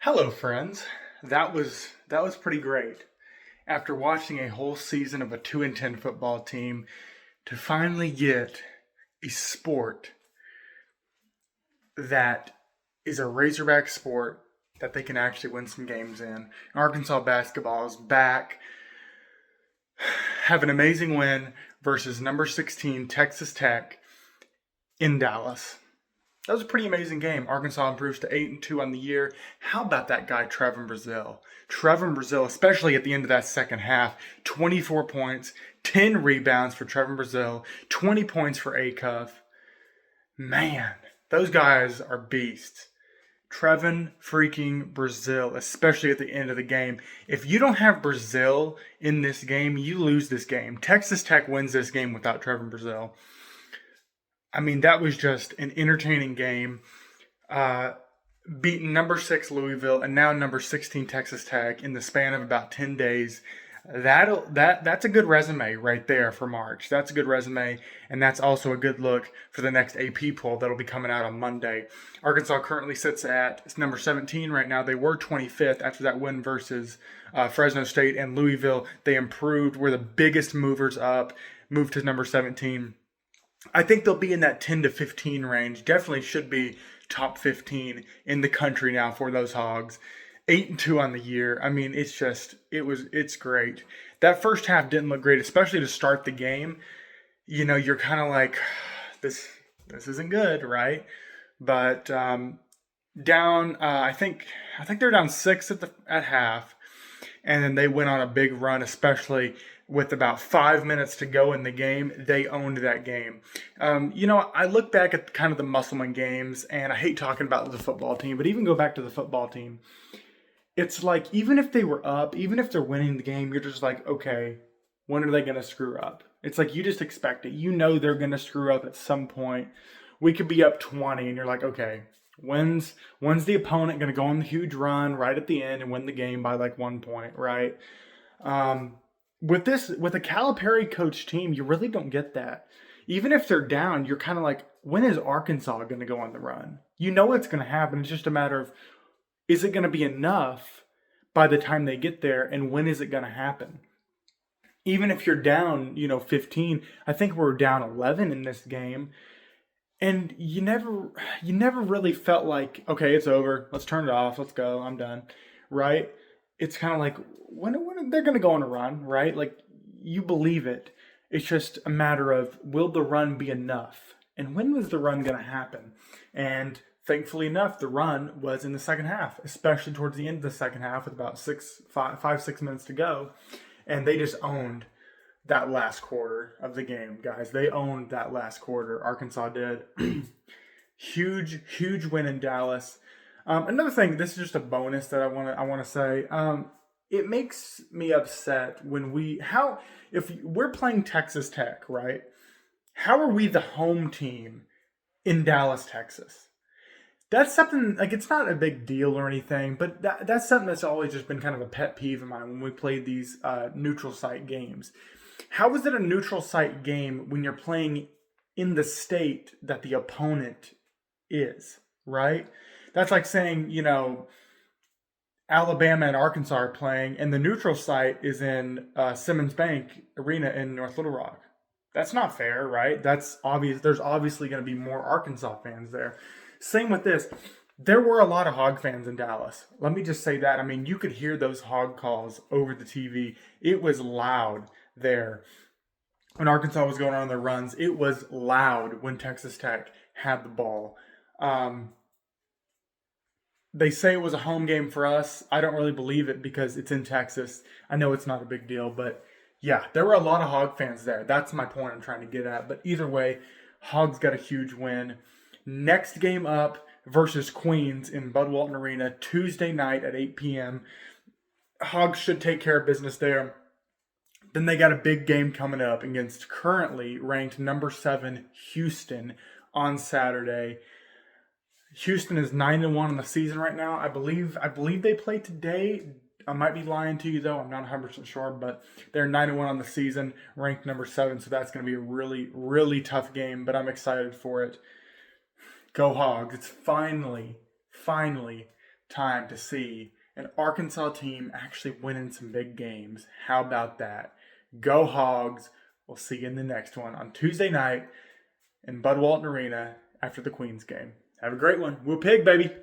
Hello, friends. That was pretty great. After watching a whole season of a 2-10 football team, to finally get a sport that is a Razorback sport that they can actually win some games in. Arkansas basketball is back. Have an amazing win versus number 16 Texas Tech in Dallas. That was a pretty amazing game. Arkansas improves to 8-2 on the year. How about that guy, Trevin Brazile? Trevin Brazile, especially at the end of that second half, 24 points, 10 rebounds for Trevin Brazile, 20 points for Acuff. Man, those guys are beasts. Trevin freaking Brazile, especially at the end of the game. If you don't have Brazile in this game, you lose this game. Texas Tech wins this game without Trevin Brazile. I mean, that was just an entertaining game. Beating number 6 Louisville and now number 16 Texas Tech in the span of about 10 days. That's a good resume right there for March. That's a good resume, and that's also a good look for the next AP poll that'll be coming out on Monday. Arkansas currently sits at number 17 right now. They were 25th after that win versus Fresno State and Louisville. They improved, were the biggest movers up, moved to number 17. I think they'll be in that 10 to 15 range. Definitely should be top 15 in the country now for those Hogs. 8-2 on the year. I mean, it's great. That first half didn't look great, especially to start the game. You know, you're kind of like, this isn't good, right? But down, I think they're down 6 at half, and then they went on a big run, especially with about 5 minutes to go in the game. They owned that game. I look back at kind of the Musselman games, and I hate talking about the football team, but even go back to the football team. It's like, even if they were up, even if they're winning the game, you're just like, okay, when are they going to screw up? It's like you just expect it. You know they're going to screw up at some point. We could be up 20, and you're like, okay, when's the opponent going to go on the huge run right at the end and win the game by like 1 point, right? With a Calipari coach team, you really don't get that. Even if they're down, you're kind of like, when is Arkansas going to go on the run? You know it's going to happen. It's just a matter of, is it going to be enough by the time they get there, and when is it going to happen? Even if you're down, 15, I think we're down 11 in this game, and you never really felt like, okay, it's over. Let's turn it off. Let's go. I'm done. Right? It's kind of like, when they're going to go on a run, right? Like, you believe it. It's just a matter of, will the run be enough? And when was the run going to happen? And thankfully enough, the run was in the second half, especially towards the end of the second half with about 6 minutes to go. And they just owned that last quarter of the game, guys. They owned that last quarter. Arkansas did. Huge win in Dallas. Another thing, this is just a bonus that I want to say. It makes me upset if we're playing Texas Tech, right? How are we the home team in Dallas, Texas? That's something, like, it's not a big deal or anything, but that's something that's always just been kind of a pet peeve of mine when we played these neutral site games. How is it a neutral site game when you're playing in the state that the opponent is, right? That's like saying, Alabama and Arkansas are playing, and the neutral site is in Simmons Bank Arena in North Little Rock. That's not fair, right? That's obvious. There's obviously going to be more Arkansas fans there. Same with this. There were a lot of Hog fans in Dallas. Let me just say that. I mean, you could hear those Hog calls over the TV. It was loud there. When Arkansas was going on their runs, it was loud when Texas Tech had the ball. They say it was a home game for us. I don't really believe it because it's in Texas. I know it's not a big deal, but yeah, there were a lot of Hog fans there. That's my point I'm trying to get at. But either way, Hogs got a huge win. Next game up versus Queens in Bud Walton Arena, Tuesday night at 8 p.m. Hogs should take care of business there. Then they got a big game coming up against currently ranked number 7 Houston on Saturday. Houston is 9-1 on the season right now. I believe they play today. I might be lying to you though. I'm not 100% sure, but they're 9-1 on the season, ranked number 7. So that's going to be a really, really tough game. But I'm excited for it. Go Hogs! It's finally time to see an Arkansas team actually winning some big games. How about that? Go Hogs. We'll see you in the next one on Tuesday night in Bud Walton Arena after the Queens game. Have a great one. Woo Pig, baby.